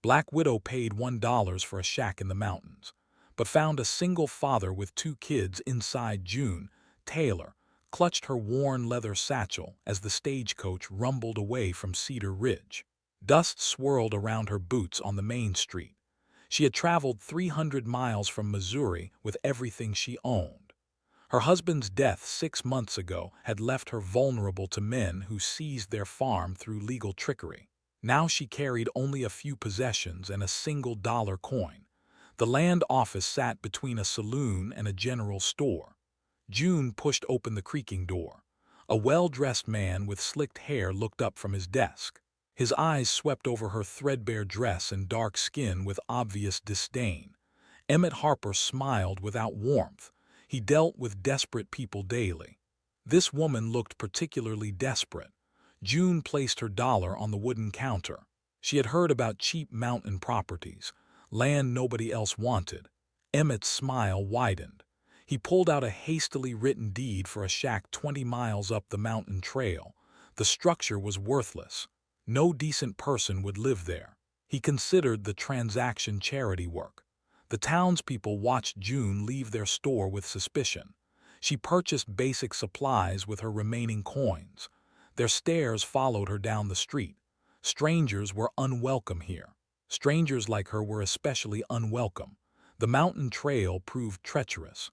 Black Widow paid $1 for a shack in the mountains, but found a single father with two kids inside. June Taylor clutched her worn leather satchel as the stagecoach rumbled away from Cedar Ridge. Dust swirled around her boots on the main street. She had traveled 300 miles from Missouri with everything she owned. Her husband's death 6 months ago had left her vulnerable to men who seized their farm through legal trickery. Now she carried only a few possessions and a single-dollar coin. The land office sat between a saloon and a general store. June pushed open the creaking door. A well-dressed man with slicked hair looked up from his desk. His eyes swept over her threadbare dress and dark skin with obvious disdain. Emmett Harper smiled without warmth. He dealt with desperate people daily. This woman looked particularly desperate. June placed her dollar on the wooden counter. She had heard about cheap mountain properties, land nobody else wanted. Emmett's smile widened. He pulled out a hastily written deed for a shack 20 miles up the mountain trail. The structure was worthless. No decent person would live there. He considered the transaction charity work. The townspeople watched June leave their store with suspicion. She purchased basic supplies with her remaining coins. Their stares followed her down the street. Strangers were unwelcome here. Strangers like her were especially unwelcome. The mountain trail proved treacherous.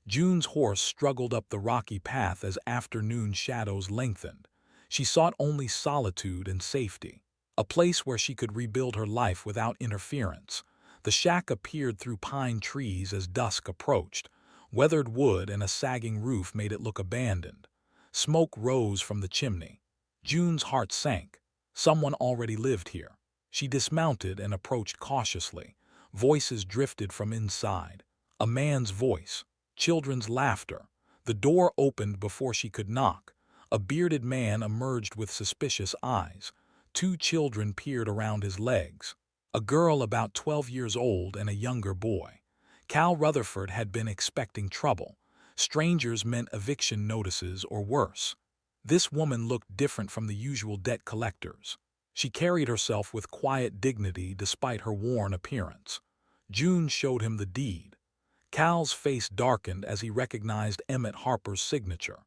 June's horse struggled up the rocky path as afternoon shadows lengthened. She sought only solitude and safety, a place where she could rebuild her life without interference. The shack appeared through pine trees as dusk approached. Weathered wood and a sagging roof made it look abandoned. Smoke rose from the chimney. June's heart sank. Someone already lived here. She dismounted and approached cautiously. Voices drifted from inside. A man's voice. Children's laughter. The door opened before she could knock. A bearded man emerged with suspicious eyes. Two children peered around his legs. A girl about 12 years old and a younger boy. Cal Rutherford had been expecting trouble. Strangers meant eviction notices or worse. This woman looked different from the usual debt collectors. She carried herself with quiet dignity despite her worn appearance. June showed him the deed. Cal's face darkened as he recognized Emmett Harper's signature.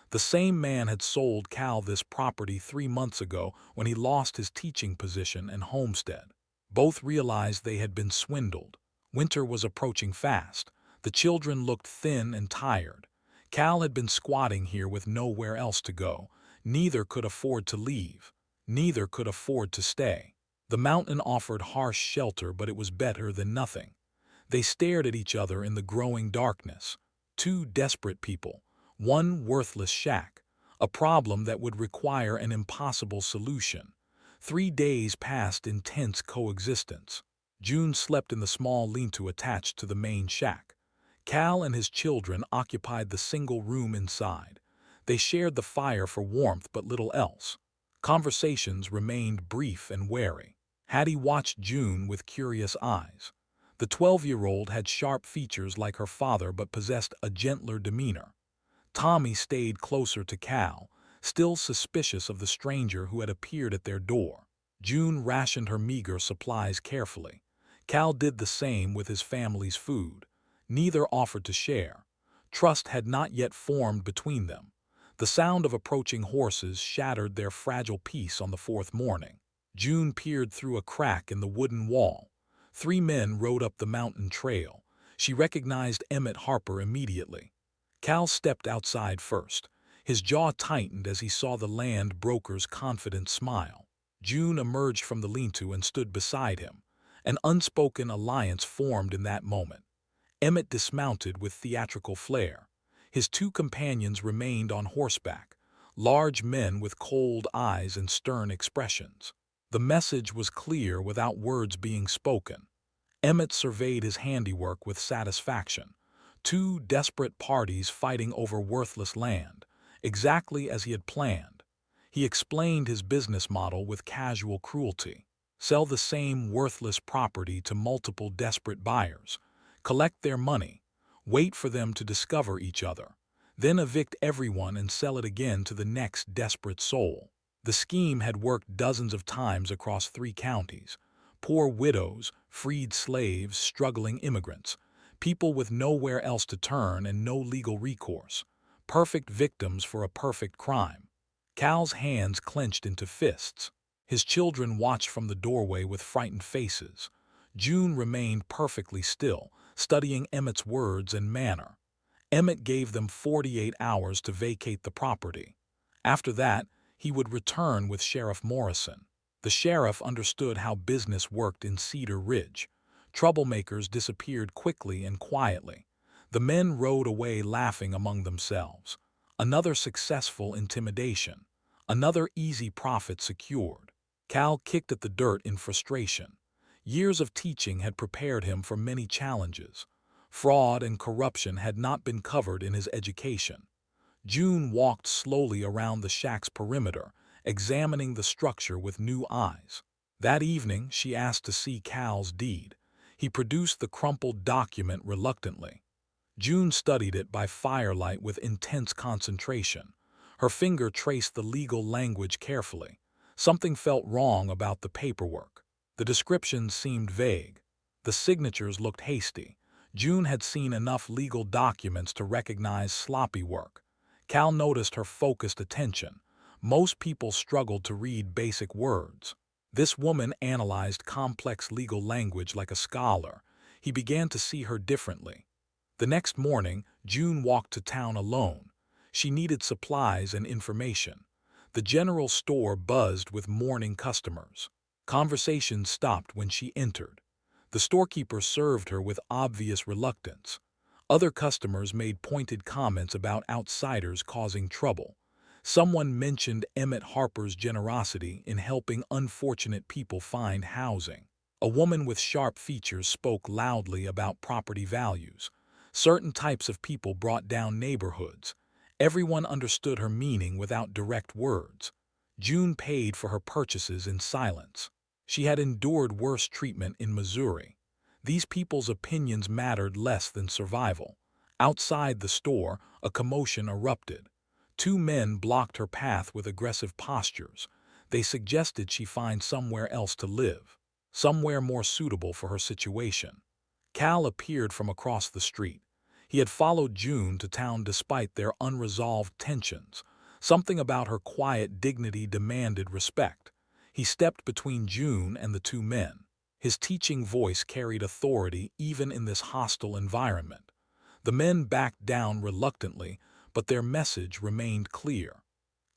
The same man had sold Cal this property 3 months ago when he lost his teaching position and homestead. Both realized they had been swindled. Winter was approaching fast. The children looked thin and tired. Cal had been squatting here with nowhere else to go. Neither could afford to leave. Neither could afford to stay. The mountain offered harsh shelter, but it was better than nothing. They stared at each other in the growing darkness. Two desperate people. One worthless shack. A problem that would require an impossible solution. 3 days passed in tense coexistence. June slept in the small lean-to attached to the main shack. Cal and his children occupied the single room inside. They shared the fire for warmth but little else. Conversations remained brief and wary. Hattie watched June with curious eyes. The 12-year-old had sharp features like her father but possessed a gentler demeanor. Tommy stayed closer to Cal, still suspicious of the stranger who had appeared at their door. June rationed her meager supplies carefully. Cal did the same with his family's food. Neither offered to share. Trust had not yet formed between them. The sound of approaching horses shattered their fragile peace on the 4th morning. June peered through a crack in the wooden wall. 3 men rode up the mountain trail. She recognized Emmett Harper immediately. Cal stepped outside first. His jaw tightened as he saw the land broker's confident smile. June emerged from the lean-to and stood beside him. An unspoken alliance formed in that moment. Emmett dismounted with theatrical flair. His 2 companions remained on horseback, large men with cold eyes and stern expressions. The message was clear without words being spoken. Emmett surveyed his handiwork with satisfaction. 2 desperate parties fighting over worthless land, exactly as he had planned. He explained his business model with casual cruelty. Sell the same worthless property to multiple desperate buyers, collect their money, wait for them to discover each other, then evict everyone and sell it again to the next desperate soul. The scheme had worked dozens of times across 3 counties. Poor widows, freed slaves, struggling immigrants, people with nowhere else to turn and no legal recourse. Perfect victims for a perfect crime. Cal's hands clenched into fists. His children watched from the doorway with frightened faces. June remained perfectly still, studying Emmett's words and manner. Emmett gave them 48 hours to vacate the property. After that, he would return with Sheriff Morrison. The sheriff understood how business worked in Cedar Ridge. Troublemakers disappeared quickly and quietly. The men rode away laughing among themselves. Another successful intimidation. Another easy profit secured. Cal kicked at the dirt in frustration. Years of teaching had prepared him for many challenges. Fraud and corruption had not been covered in his education. June walked slowly around the shack's perimeter, examining the structure with new eyes. That evening, she asked to see Cal's deed. He produced the crumpled document reluctantly. June studied it by firelight with intense concentration. Her finger traced the legal language carefully. Something felt wrong about the paperwork. The descriptions seemed vague. The signatures looked hasty. June had seen enough legal documents to recognize sloppy work. Cal noticed her focused attention. Most people struggled to read basic words. This woman analyzed complex legal language like a scholar. He began to see her differently. The next morning, June walked to town alone. She needed supplies and information. The general store buzzed with morning customers. Conversation stopped when she entered. The storekeeper served her with obvious reluctance. Other customers made pointed comments about outsiders causing trouble. Someone mentioned Emmett Harper's generosity in helping unfortunate people find housing. A woman with sharp features spoke loudly about property values. Certain types of people brought down neighborhoods. Everyone understood her meaning without direct words. June paid for her purchases in silence. She had endured worse treatment in Missouri. These people's opinions mattered less than survival. Outside the store, a commotion erupted. Two men blocked her path with aggressive postures. They suggested she find somewhere else to live, somewhere more suitable for her situation. Cal appeared from across the street. He had followed June to town despite their unresolved tensions. Something about her quiet dignity demanded respect. He stepped between June and the two men. His teaching voice carried authority even in this hostile environment. The men backed down reluctantly, but their message remained clear.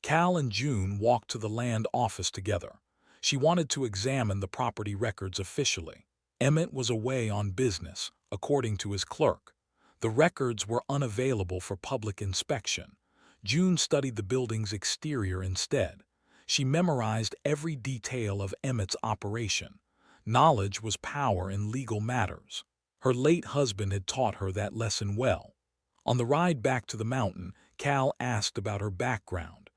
Cal and June walked to the land office together. She wanted to examine the property records officially. Emmett was away on business, according to his clerk. The records were unavailable for public inspection. June studied the building's exterior instead. She memorized every detail of Emmett's operation. Knowledge was power in legal matters. Her late husband had taught her that lesson well. On the ride back to the mountain, Cal asked about her background.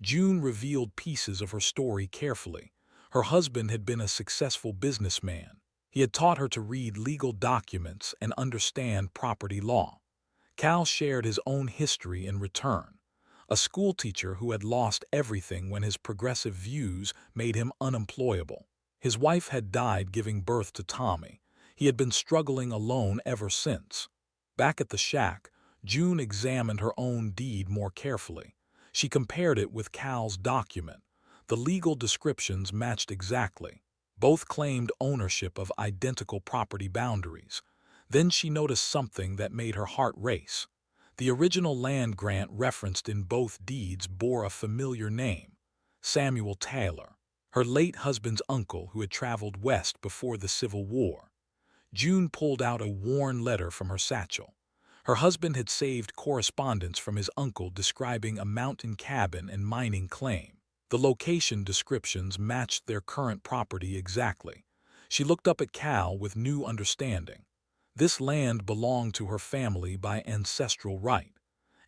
June revealed pieces of her story carefully. Her husband had been a successful businessman. He had taught her to read legal documents and understand property law. Cal shared his own history in return. A schoolteacher who had lost everything when his progressive views made him unemployable. His wife had died giving birth to Tommy. He had been struggling alone ever since. Back at the shack, June examined her own deed more carefully. She compared it with Cal's document. The legal descriptions matched exactly. Both claimed ownership of identical property boundaries. Then she noticed something that made her heart race. The original land grant referenced in both deeds bore a familiar name, Samuel Taylor, her late husband's uncle who had traveled west before the Civil War. June pulled out a worn letter from her satchel. Her husband had saved correspondence from his uncle describing a mountain cabin and mining claim. The location descriptions matched their current property exactly. She looked up at Cal with new understanding. This land belonged to her family by ancestral right.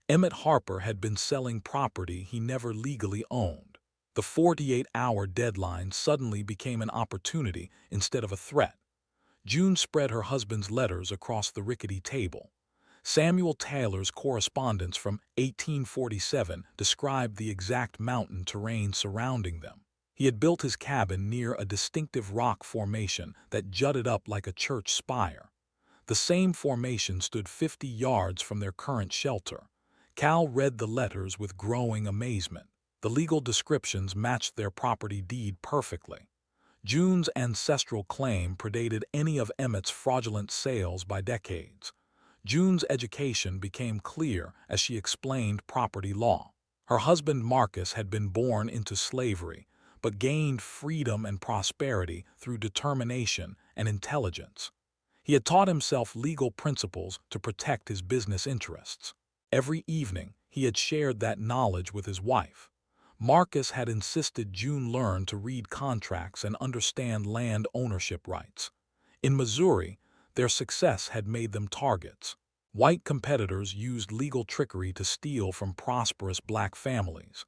Emmett Harper had been selling property he never legally owned. The 48-hour deadline suddenly became an opportunity instead of a threat. June spread her husband's letters across the rickety table. Samuel Taylor's correspondence from 1847 described the exact mountain terrain surrounding them. He had built his cabin near a distinctive rock formation that jutted up like a church spire. The same formation stood 50 yards from their current shelter. Cal read the letters with growing amazement. The legal descriptions matched their property deed perfectly. June's ancestral claim predated any of Emmett's fraudulent sales by decades. June's education became clear as she explained property law. Her husband Marcus had been born into slavery, but gained freedom and prosperity through determination and intelligence. He had taught himself legal principles to protect his business interests. Every evening, he had shared that knowledge with his wife. Marcus had insisted June learn to read contracts and understand land ownership rights. In Missouri, their success had made them targets. White competitors used legal trickery to steal from prosperous black families.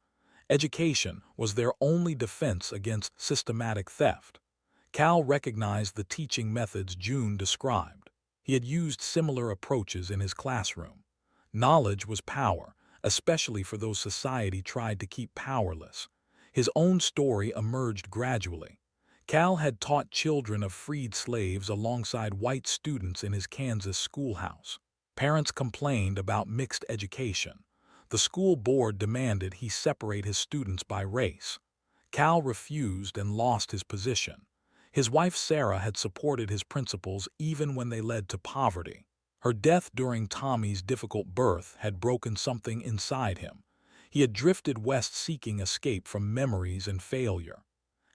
Education was their only defense against systematic theft. Cal recognized the teaching methods June described. He had used similar approaches in his classroom. Knowledge was power, especially for those society tried to keep powerless. His own story emerged gradually. Cal had taught children of freed slaves alongside white students in his Kansas schoolhouse. Parents complained about mixed education. The school board demanded he separate his students by race. Cal refused and lost his position. His wife Sarah had supported his principles even when they led to poverty. Her death during Tommy's difficult birth had broken something inside him. He had drifted west seeking escape from memories and failure.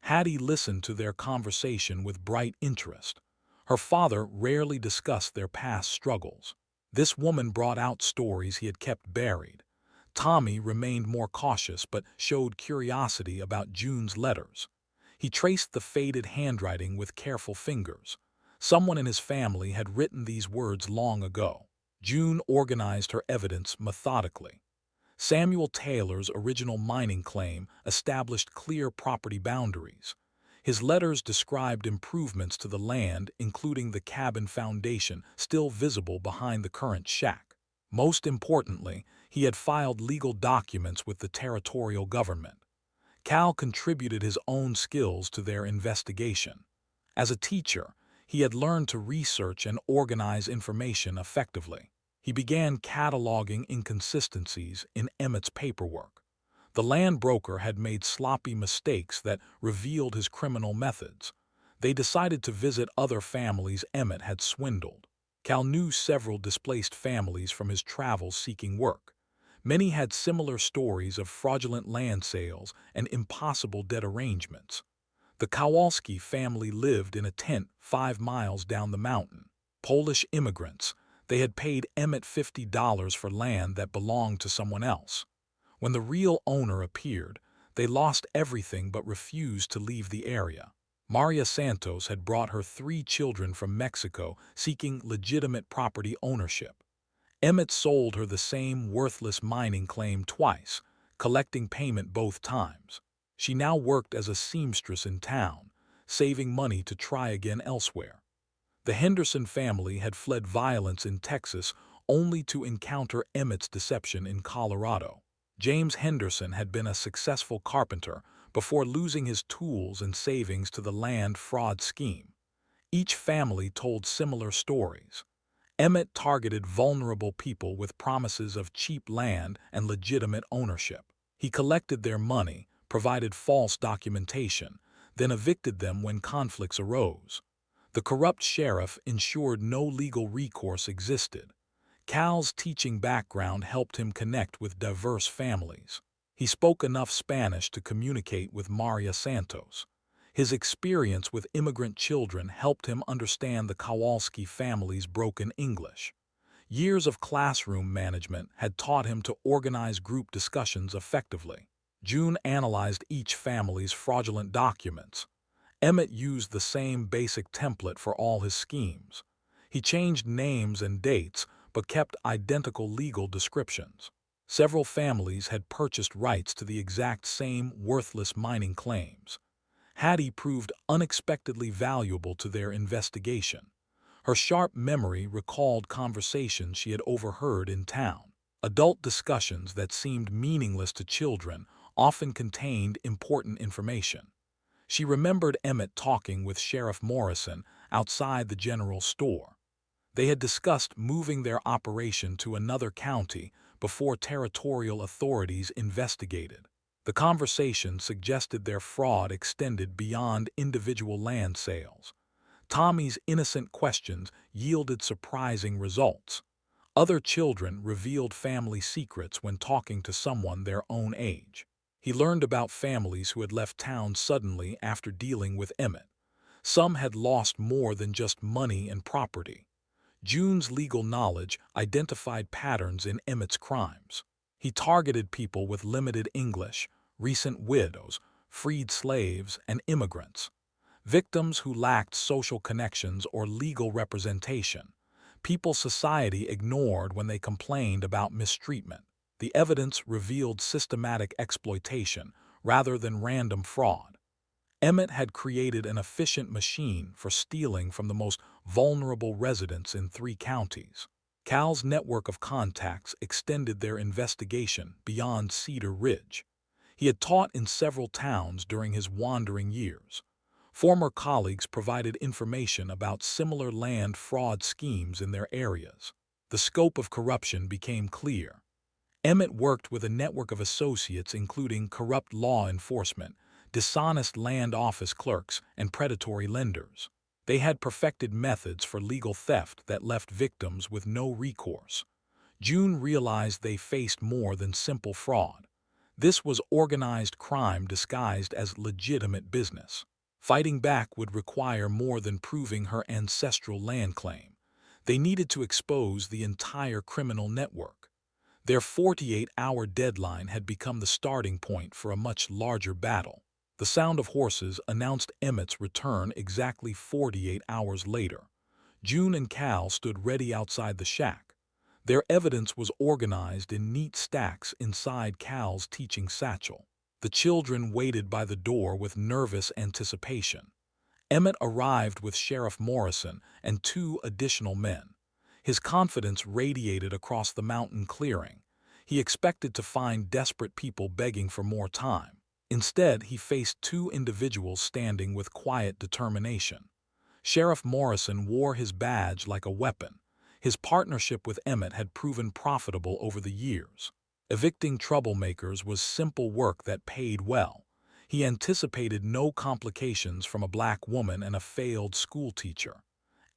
Hattie listened to their conversation with bright interest. Her father rarely discussed their past struggles. This woman brought out stories he had kept buried. Tommy remained more cautious but showed curiosity about June's letters. He traced the faded handwriting with careful fingers. Someone in his family had written these words long ago. June organized her evidence methodically. Samuel Taylor's original mining claim established clear property boundaries. His letters described improvements to the land, including the cabin foundation still visible behind the current shack. Most importantly, he had filed legal documents with the territorial government. Cal contributed his own skills to their investigation. As a teacher, he had learned to research and organize information effectively. He began cataloging inconsistencies in Emmett's paperwork. The land broker had made sloppy mistakes that revealed his criminal methods. They decided to visit other families Emmett had swindled. Cal knew several displaced families from his travels seeking work. Many had similar stories of fraudulent land sales and impossible debt arrangements. The Kowalski family lived in a tent 5 miles down the mountain. Polish immigrants, they had paid Emmett $50 for land that belonged to someone else. When the real owner appeared, they lost everything but refused to leave the area. Maria Santos had brought her 3 children from Mexico seeking legitimate property ownership. Emmett sold her the same worthless mining claim twice, collecting payment both times. She now worked as a seamstress in town, saving money to try again elsewhere. The Henderson family had fled violence in Texas only to encounter Emmett's deception in Colorado. James Henderson had been a successful carpenter before losing his tools and savings to the land fraud scheme. Each family told similar stories. Emmett targeted vulnerable people with promises of cheap land and legitimate ownership. He collected their money, provided false documentation, then evicted them when conflicts arose. The corrupt sheriff ensured no legal recourse existed. Cal's teaching background helped him connect with diverse families. He spoke enough Spanish to communicate with Maria Santos. His experience with immigrant children helped him understand the Kowalski family's broken English. Years of classroom management had taught him to organize group discussions effectively. June analyzed each family's fraudulent documents. Emmett used the same basic template for all his schemes. He changed names and dates, but kept identical legal descriptions. Several families had purchased rights to the exact same worthless mining claims. Hattie proved unexpectedly valuable to their investigation. Her sharp memory recalled conversations she had overheard in town. Adult discussions that seemed meaningless to children often contained important information. She remembered Emmett talking with Sheriff Morrison outside the general store. They had discussed moving their operation to another county before territorial authorities investigated. The conversation suggested their fraud extended beyond individual land sales. Tommy's innocent questions yielded surprising results. Other children revealed family secrets when talking to someone their own age. He learned about families who had left town suddenly after dealing with Emmett. Some had lost more than just money and property. June's legal knowledge identified patterns in Emmett's crimes. He targeted people with limited English, recent widows, freed slaves, and immigrants. Victims who lacked social connections or legal representation. People society ignored when they complained about mistreatment. The evidence revealed systematic exploitation rather than random fraud. Emmett had created an efficient machine for stealing from the most vulnerable residents in 3 counties. Cal's network of contacts extended their investigation beyond Cedar Ridge. He had taught in several towns during his wandering years. Former colleagues provided information about similar land fraud schemes in their areas. The scope of corruption became clear. Emmett worked with a network of associates including corrupt law enforcement, dishonest land office clerks, and predatory lenders. They had perfected methods for legal theft that left victims with no recourse. June realized they faced more than simple fraud. This was organized crime disguised as legitimate business. Fighting back would require more than proving her ancestral land claim. They needed to expose the entire criminal network. Their 48-hour deadline had become the starting point for a much larger battle. The sound of horses announced Emmett's return exactly 48 hours later. June and Cal stood ready outside the shack. Their evidence was organized in neat stacks inside Cal's teaching satchel. The children waited by the door with nervous anticipation. Emmett arrived with Sheriff Morrison and 2 additional men. His confidence radiated across the mountain clearing. He expected to find desperate people begging for more time. Instead, he faced 2 individuals standing with quiet determination. Sheriff Morrison wore his badge like a weapon. His partnership with Emmett had proven profitable over the years. Evicting troublemakers was simple work that paid well. He anticipated no complications from a black woman and a failed schoolteacher.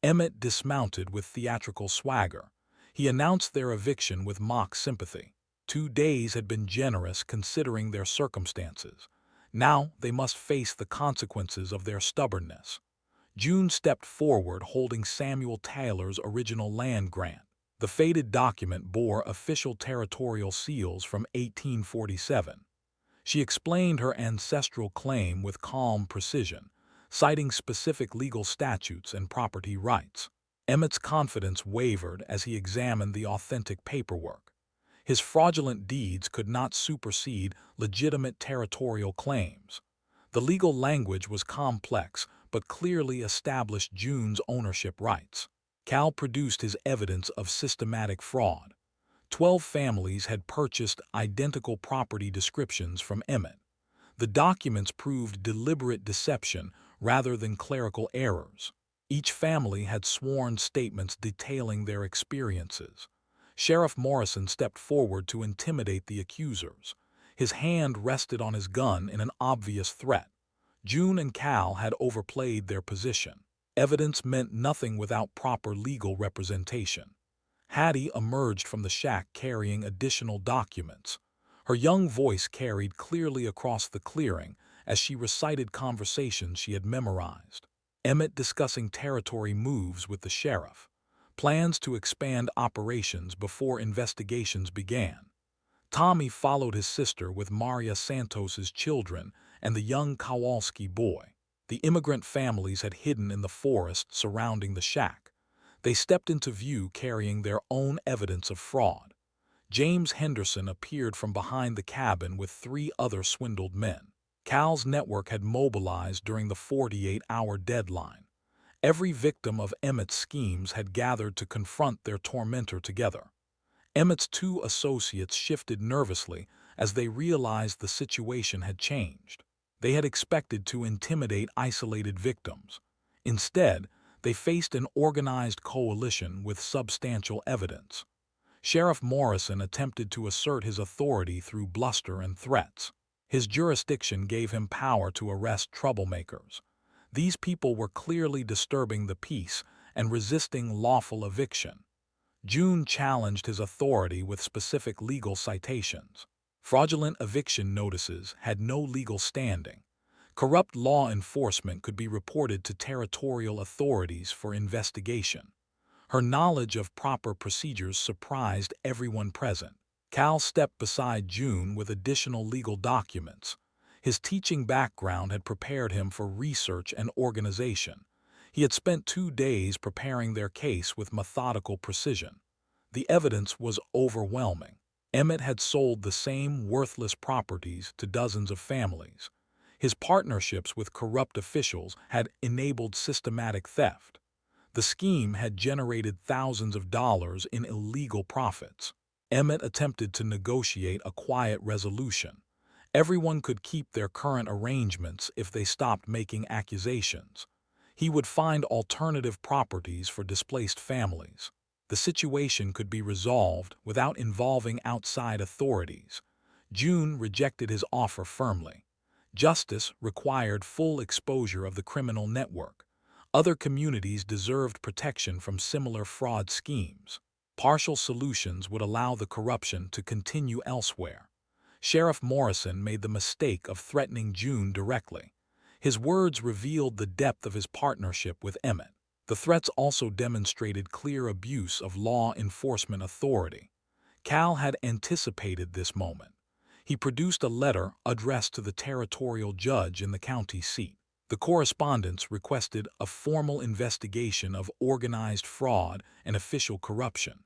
Emmett dismounted with theatrical swagger. He announced their eviction with mock sympathy. 2 days had been generous considering their circumstances. Now they must face the consequences of their stubbornness. June stepped forward holding Samuel Taylor's original land grant. The faded document bore official territorial seals from 1847. She explained her ancestral claim with calm precision, citing specific legal statutes and property rights. Emmett's confidence wavered as he examined the authentic paperwork. His fraudulent deeds could not supersede legitimate territorial claims. The legal language was complex, but clearly established June's ownership rights. Cal produced his evidence of systematic fraud. 12 families had purchased identical property descriptions from Emmett. The documents proved deliberate deception rather than clerical errors. Each family had sworn statements detailing their experiences. Sheriff Morrison stepped forward to intimidate the accusers. His hand rested on his gun in an obvious threat. June and Cal had overplayed their position. Evidence meant nothing without proper legal representation. Hattie emerged from the shack carrying additional documents. Her young voice carried clearly across the clearing as she recited conversations she had memorized. Emmett discussing territory moves with the sheriff. Plans to expand operations before investigations began. Tommy followed his sister with Maria Santos's children and the young Kowalski boy. The immigrant families had hidden in the forest surrounding the shack. They stepped into view carrying their own evidence of fraud. James Henderson appeared from behind the cabin with 3 other swindled men. Cal's network had mobilized during the 48-hour deadline. Every victim of Emmett's schemes had gathered to confront their tormentor together. Emmett's 2 associates shifted nervously as they realized the situation had changed. They had expected to intimidate isolated victims. Instead, they faced an organized coalition with substantial evidence. Sheriff Morrison attempted to assert his authority through bluster and threats. His jurisdiction gave him power to arrest troublemakers. These people were clearly disturbing the peace and resisting lawful eviction. June challenged his authority with specific legal citations. Fraudulent eviction notices had no legal standing. Corrupt law enforcement could be reported to territorial authorities for investigation. Her knowledge of proper procedures surprised everyone present. Cal stepped beside June with additional legal documents. His teaching background had prepared him for research and organization. He had spent 2 days preparing their case with methodical precision. The evidence was overwhelming. Emmett had sold the same worthless properties to dozens of families. His partnerships with corrupt officials had enabled systematic theft. The scheme had generated thousands of dollars in illegal profits. Emmett attempted to negotiate a quiet resolution. Everyone could keep their current arrangements if they stopped making accusations. He would find alternative properties for displaced families. The situation could be resolved without involving outside authorities. June rejected his offer firmly. Justice required full exposure of the criminal network. Other communities deserved protection from similar fraud schemes. Partial solutions would allow the corruption to continue elsewhere. Sheriff Morrison made the mistake of threatening June directly. His words revealed the depth of his partnership with Emmett. The threats also demonstrated clear abuse of law enforcement authority. Cal had anticipated this moment. He produced a letter addressed to the territorial judge in the county seat. The correspondence requested a formal investigation of organized fraud and official corruption.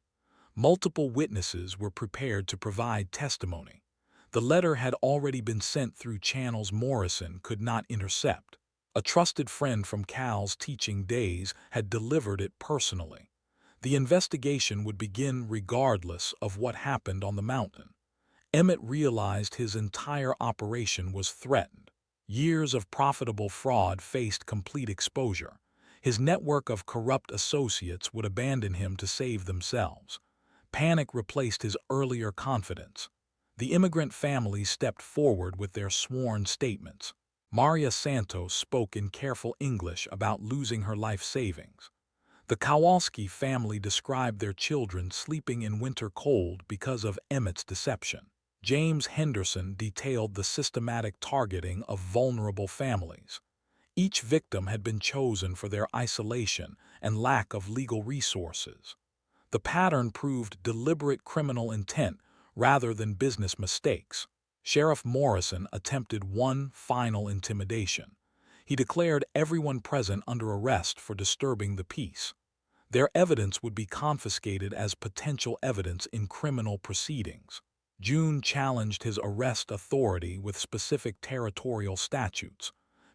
Multiple witnesses were prepared to provide testimony. The letter had already been sent through channels Morrison could not intercept. A trusted friend from Cal's teaching days had delivered it personally. The investigation would begin regardless of what happened on the mountain. Emmett realized his entire operation was threatened. Years of profitable fraud faced complete exposure. His network of corrupt associates would abandon him to save themselves. Panic replaced his earlier confidence. The immigrant families stepped forward with their sworn statements. Maria Santos spoke in careful English about losing her life savings. The Kowalski family described their children sleeping in winter cold because of Emmett's deception. James Henderson detailed the systematic targeting of vulnerable families. Each victim had been chosen for their isolation and lack of legal resources. The pattern proved deliberate criminal intent rather than business mistakes. Sheriff Morrison attempted one final intimidation. He declared everyone present under arrest for disturbing the peace. Their evidence would be confiscated as potential evidence in criminal proceedings. June challenged his arrest authority with specific territorial statutes.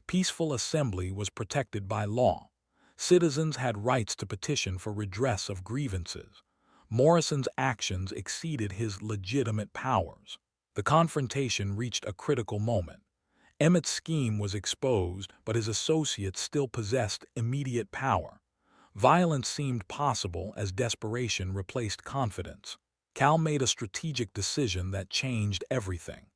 Peaceful assembly was protected by law. Citizens had rights to petition for redress of grievances. Morrison's actions exceeded his legitimate powers. The confrontation reached a critical moment. Emmett's scheme was exposed, but his associates still possessed immediate power. Violence seemed possible as desperation replaced confidence. Cal made a strategic decision that changed everything.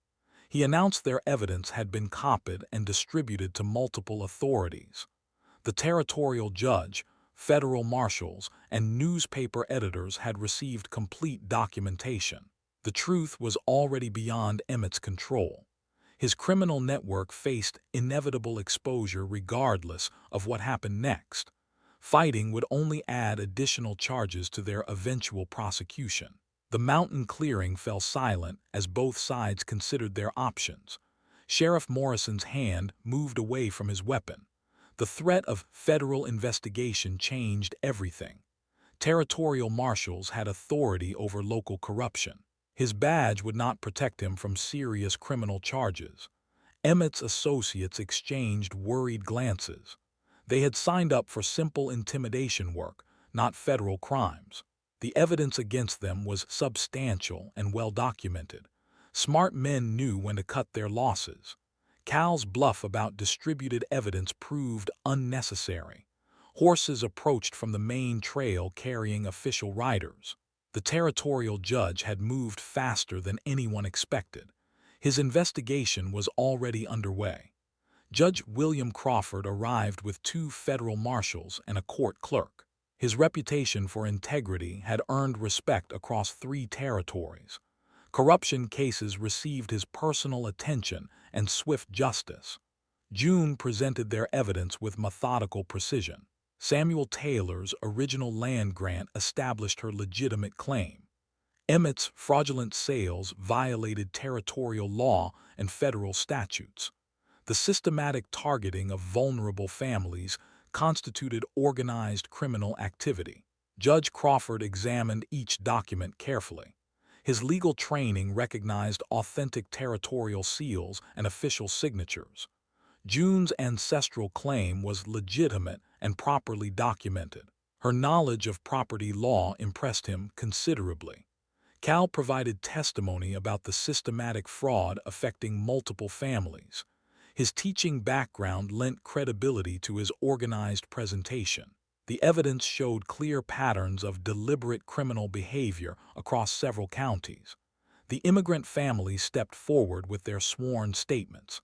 He announced their evidence had been copied and distributed to multiple authorities. The territorial judge, federal marshals, and newspaper editors had received complete documentation. The truth was already beyond Emmett's control. His criminal network faced inevitable exposure regardless of what happened next. Fighting would only add additional charges to their eventual prosecution. The mountain clearing fell silent as both sides considered their options. Sheriff Morrison's hand moved away from his weapon. The threat of federal investigation changed everything. Territorial marshals had authority over local corruption. His badge would not protect him from serious criminal charges. Emmett's associates exchanged worried glances. They had signed up for simple intimidation work, not federal crimes. The evidence against them was substantial and well documented. Smart men knew when to cut their losses. Cal's bluff about distributed evidence proved unnecessary. Horses approached from the main trail carrying official riders. The territorial judge had moved faster than anyone expected. His investigation was already underway. Judge William Crawford arrived with 2 federal marshals and a court clerk. His reputation for integrity had earned respect across 3 territories. Corruption cases received his personal attention and swift justice. June presented their evidence with methodical precision. Samuel Taylor's original land grant established her legitimate claim. Emmett's fraudulent sales violated territorial law and federal statutes. The systematic targeting of vulnerable families constituted organized criminal activity. Judge Crawford examined each document carefully. His legal training recognized authentic territorial seals and official signatures. June's ancestral claim was legitimate and properly documented. Her knowledge of property law impressed him considerably. Cal provided testimony about the systematic fraud affecting multiple families. His teaching background lent credibility to his organized presentation. The evidence showed clear patterns of deliberate criminal behavior across several counties. The immigrant families stepped forward with their sworn statements.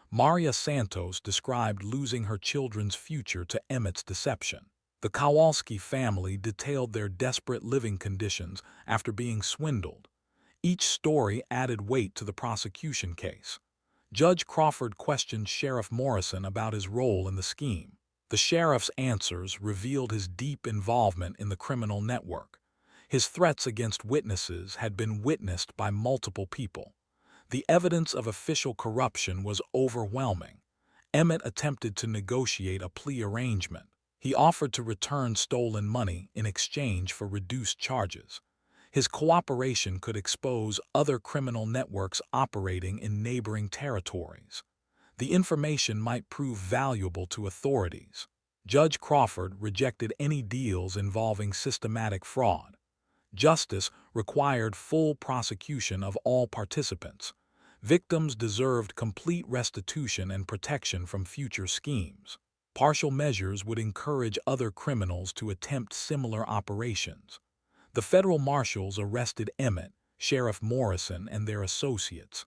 Maria Santos described losing her children's future to Emmett's deception. The Kowalski family detailed their desperate living conditions after being swindled. Each story added weight to the prosecution case. Judge Crawford questioned Sheriff Morrison about his role in the scheme. The sheriff's answers revealed his deep involvement in the criminal network. His threats against witnesses had been witnessed by multiple people. The evidence of official corruption was overwhelming. Emmett attempted to negotiate a plea arrangement. He offered to return stolen money in exchange for reduced charges. His cooperation could expose other criminal networks operating in neighboring territories. The information might prove valuable to authorities. Judge Crawford rejected any deals involving systematic fraud. Justice required full prosecution of all participants. Victims deserved complete restitution and protection from future schemes. Partial measures would encourage other criminals to attempt similar operations. The federal marshals arrested Emmett, Sheriff Morrison, and their associates.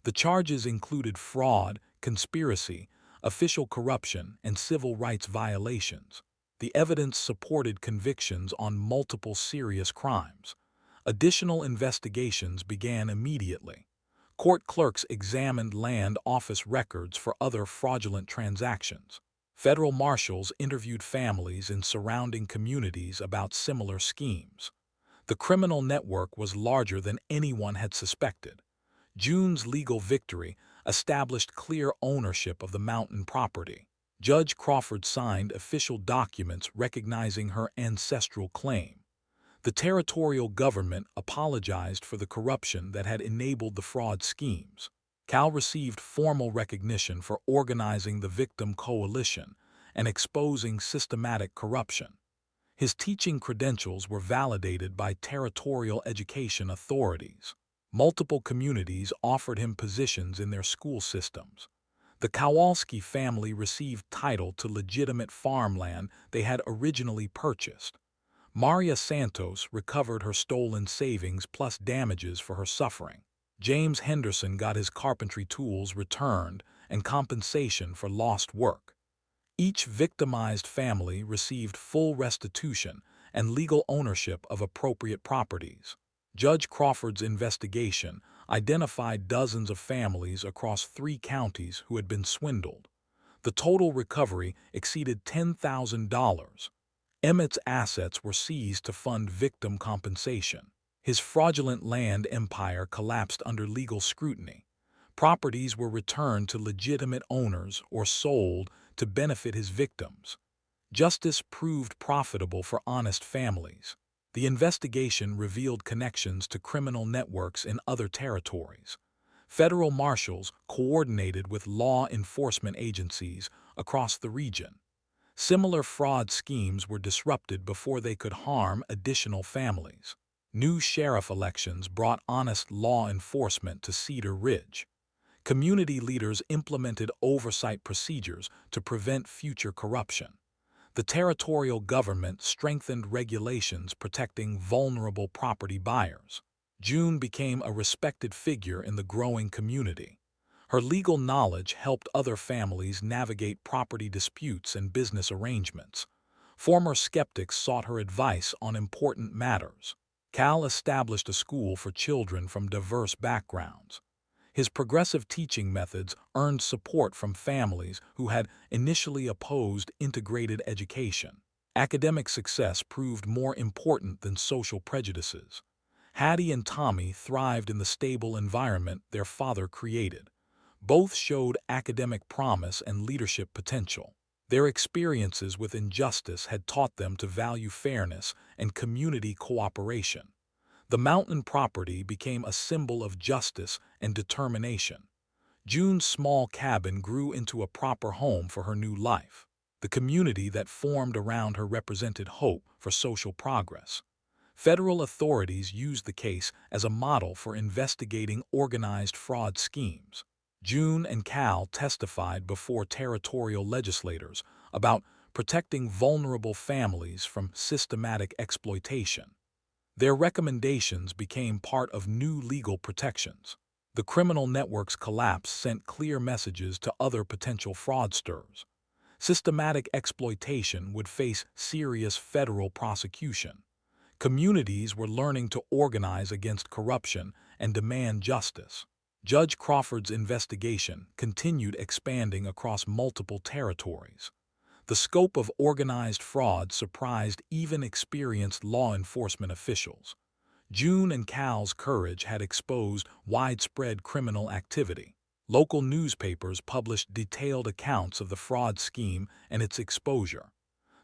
The charges included fraud, conspiracy, official corruption, and civil rights violations. The evidence supported convictions on multiple serious crimes. Additional investigations began immediately. Court clerks examined land office records for other fraudulent transactions. Federal marshals interviewed families in surrounding communities about similar schemes. The criminal network was larger than anyone had suspected. June's legal victory established clear ownership of the mountain property. Judge Crawford signed official documents recognizing her ancestral claim. The territorial government apologized for the corruption that had enabled the fraud schemes. Cal received formal recognition for organizing the victim coalition and exposing systematic corruption. His teaching credentials were validated by territorial education authorities. Multiple communities offered him positions in their school systems. The Kowalski family received title to legitimate farmland they had originally purchased. Maria Santos recovered her stolen savings plus damages for her suffering. James Henderson got his carpentry tools returned and compensation for lost work. Each victimized family received full restitution and legal ownership of appropriate properties. Judge Crawford's investigation identified dozens of families across 3 counties who had been swindled. The total recovery exceeded $10,000. Emmett's assets were seized to fund victim compensation. His fraudulent land empire collapsed under legal scrutiny. Properties were returned to legitimate owners or sold to benefit his victims. Justice proved profitable for honest families. The investigation revealed connections to criminal networks in other territories. Federal marshals coordinated with law enforcement agencies across the region. Similar fraud schemes were disrupted before they could harm additional families. New sheriff elections brought honest law enforcement to Cedar Ridge. Community leaders implemented oversight procedures to prevent future corruption. The territorial government strengthened regulations protecting vulnerable property buyers. June became a respected figure in the growing community. Her legal knowledge helped other families navigate property disputes and business arrangements. Former skeptics sought her advice on important matters. Cal established a school for children from diverse backgrounds. His progressive teaching methods earned support from families who had initially opposed integrated education. Academic success proved more important than social prejudices. Hattie and Tommy thrived in the stable environment their father created. Both showed academic promise and leadership potential. Their experiences with injustice had taught them to value fairness and community cooperation. The mountain property became a symbol of justice and determination. June's small cabin grew into a proper home for her new life. The community that formed around her represented hope for social progress. Federal authorities used the case as a model for investigating organized fraud schemes. June and Cal testified before territorial legislators about protecting vulnerable families from systematic exploitation. Their recommendations became part of new legal protections. The criminal network's collapse sent clear messages to other potential fraudsters. Systematic exploitation would face serious federal prosecution. Communities were learning to organize against corruption and demand justice. Judge Crawford's investigation continued expanding across multiple territories. The scope of organized fraud surprised even experienced law enforcement officials. June and Cal's courage had exposed widespread criminal activity. Local newspapers published detailed accounts of the fraud scheme and its exposure.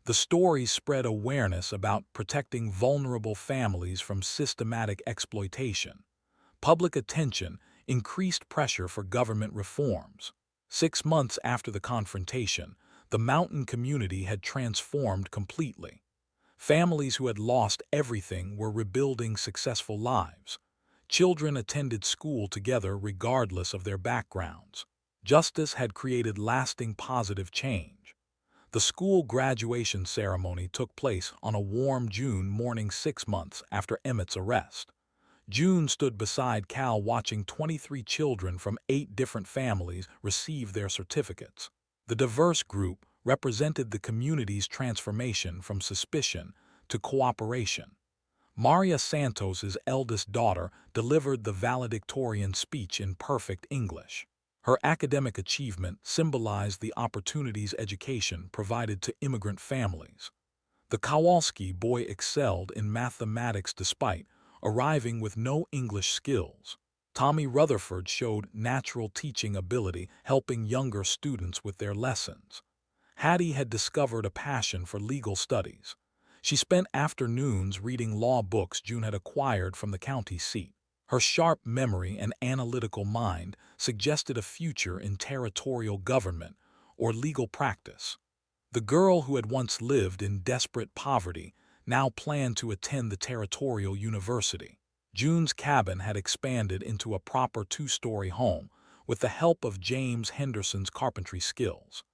The stories spread awareness about protecting vulnerable families from systematic exploitation. Public attention increased pressure for government reforms. 6 months after the confrontation, the mountain community had transformed completely. Families who had lost everything were rebuilding successful lives. Children attended school together regardless of their backgrounds. Justice had created lasting positive change. The school graduation ceremony took place on a warm June morning 6 months after Emmett's arrest. June stood beside Cal watching 23 children from 8 different families receive their certificates. The diverse group represented the community's transformation from suspicion to cooperation. Maria Santos's eldest daughter delivered the valedictorian speech in perfect English. Her academic achievement symbolized the opportunities education provided to immigrant families. The Kowalski boy excelled in mathematics despite arriving with no English skills. Tommy Rutherford showed natural teaching ability, helping younger students with their lessons. Hattie had discovered a passion for legal studies. She spent afternoons reading law books June had acquired from the county seat. Her sharp memory and analytical mind suggested a future in territorial government or legal practice. The girl who had once lived in desperate poverty now planned to attend the territorial university. June's cabin had expanded into a proper 2-story home with the help of James Henderson's carpentry skills.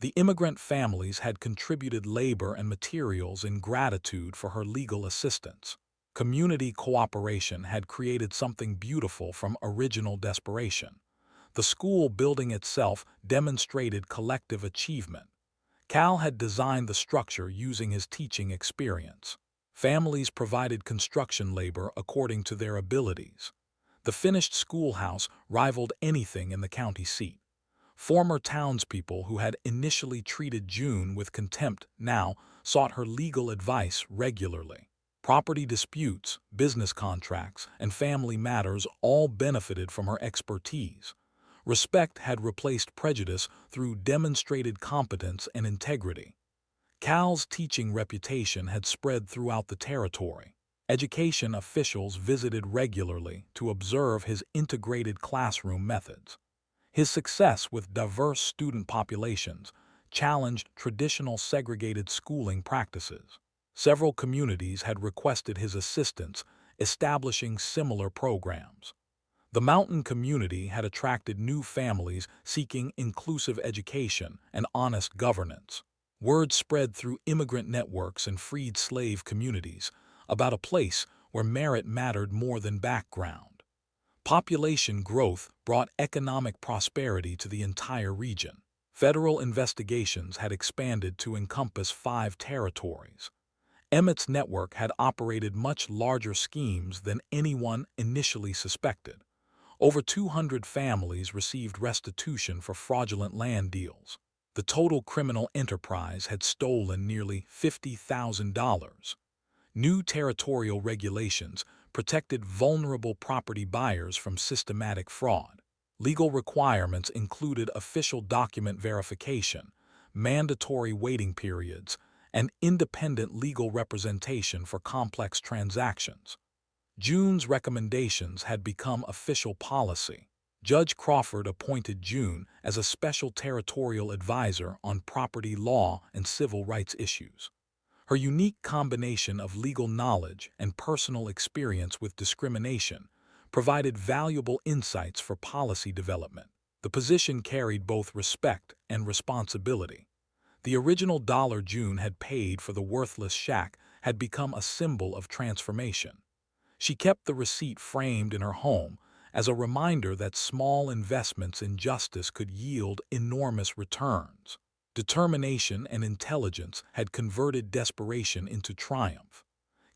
The immigrant families had contributed labor and materials in gratitude for her legal assistance. Community cooperation had created something beautiful from original desperation. The school building itself demonstrated collective achievement. Cal had designed the structure using his teaching experience. Families provided construction labor according to their abilities. The finished schoolhouse rivaled anything in the county seat. Former townspeople who had initially treated June with contempt now sought her legal advice regularly. Property disputes, business contracts, and family matters all benefited from her expertise. Respect had replaced prejudice through demonstrated competence and integrity. Cal's teaching reputation had spread throughout the territory. Education officials visited regularly to observe his integrated classroom methods. His success with diverse student populations challenged traditional segregated schooling practices. Several communities had requested his assistance establishing similar programs. The mountain community had attracted new families seeking inclusive education and honest governance. Word spread through immigrant networks and freed slave communities about a place where merit mattered more than background. Population growth brought economic prosperity to the entire region. Federal investigations had expanded to encompass 5 territories. Emmett's network had operated much larger schemes than anyone initially suspected. Over 200 families received restitution for fraudulent land deals. The total criminal enterprise had stolen nearly $50,000. New territorial regulations protected vulnerable property buyers from systematic fraud. Legal requirements included official document verification, mandatory waiting periods, and independent legal representation for complex transactions. June's recommendations had become official policy. Judge Crawford appointed June as a special territorial advisor on property law and civil rights issues. Her unique combination of legal knowledge and personal experience with discrimination provided valuable insights for policy development. The position carried both respect and responsibility. The original dollar June had paid for the worthless shack had become a symbol of transformation. She kept the receipt framed in her home as a reminder that small investments in justice could yield enormous returns. Determination and intelligence had converted desperation into triumph.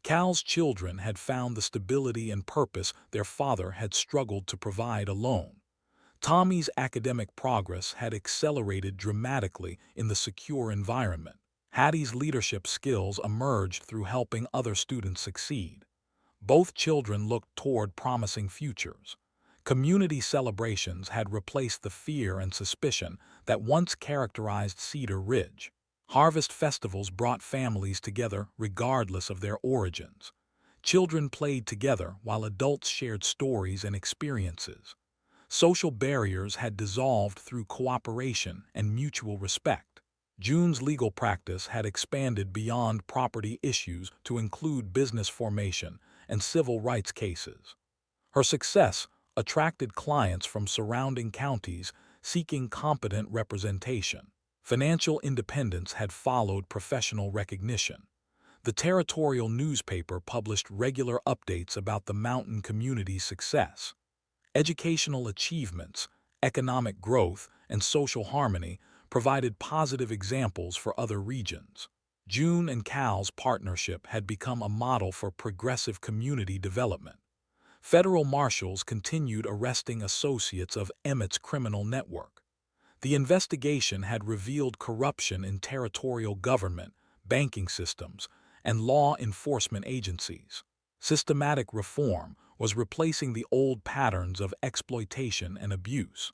Cal's children had found the stability and purpose their father had struggled to provide alone. Tommy's academic progress had accelerated dramatically in the secure environment. Hattie's leadership skills emerged through helping other students succeed. Both children looked toward promising futures. Community celebrations had replaced the fear and suspicion that once characterized Cedar Ridge. Harvest festivals brought families together regardless of their origins. Children played together while adults shared stories and experiences. Social barriers had dissolved through cooperation and mutual respect. June's legal practice had expanded beyond property issues to include business formation and civil rights cases. Her success attracted clients from surrounding counties seeking competent representation. Financial independence had followed professional recognition. The territorial newspaper published regular updates about the mountain community's success. Educational achievements, economic growth, and social harmony provided positive examples for other regions. June and Cal's partnership had become a model for progressive community development. Federal marshals continued arresting associates of Emmett's criminal network. The investigation had revealed corruption in territorial government, banking systems, and law enforcement agencies. Systematic reform was replacing the old patterns of exploitation and abuse.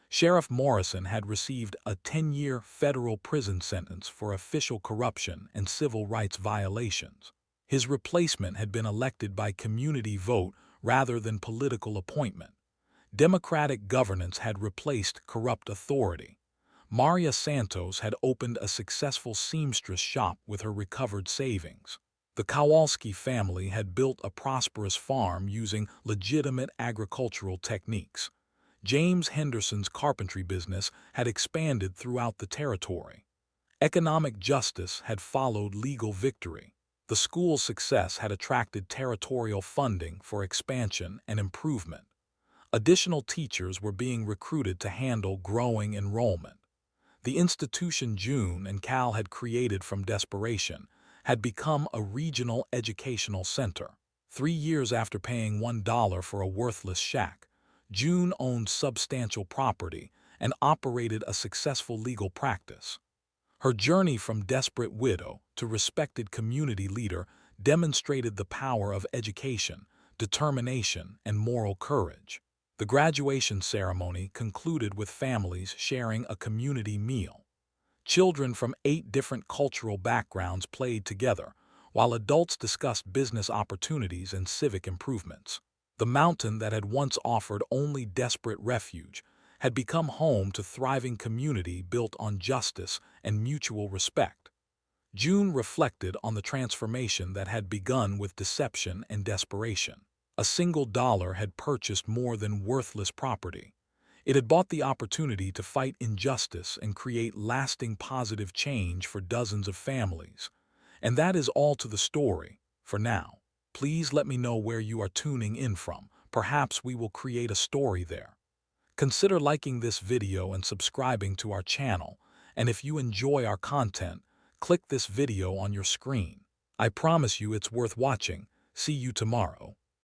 Sheriff Morrison had received a 10-year federal prison sentence for official corruption and civil rights violations. His replacement had been elected by community vote rather than political appointment. Democratic governance had replaced corrupt authority. Maria Santos had opened a successful seamstress shop with her recovered savings. The Kowalski family had built a prosperous farm using legitimate agricultural techniques. James Henderson's carpentry business had expanded throughout the territory. Economic justice had followed legal victory. The school's success had attracted territorial funding for expansion and improvement. Additional teachers were being recruited to handle growing enrollment. The institution June and Cal had created from desperation had become a regional educational center. 3 years after paying $1 for a worthless shack, June owned substantial property and operated a successful legal practice. Her journey from desperate widow to respected community leader demonstrated the power of education, determination, and moral courage. The graduation ceremony concluded with families sharing a community meal. Children from 8 different cultural backgrounds played together, while adults discussed business opportunities and civic improvements. The mountain that had once offered only desperate refuge had become home to thriving community built on justice and mutual respect. June reflected on the transformation that had begun with deception and desperation. A single dollar had purchased more than worthless property. It had bought the opportunity to fight injustice and create lasting positive change for dozens of families. And that is all to the story, for now. Please let me know where you are tuning in from. Perhaps we will create a story there. Consider liking this video and subscribing to our channel. And if you enjoy our content, click this video on your screen. I promise you it's worth watching. See you tomorrow.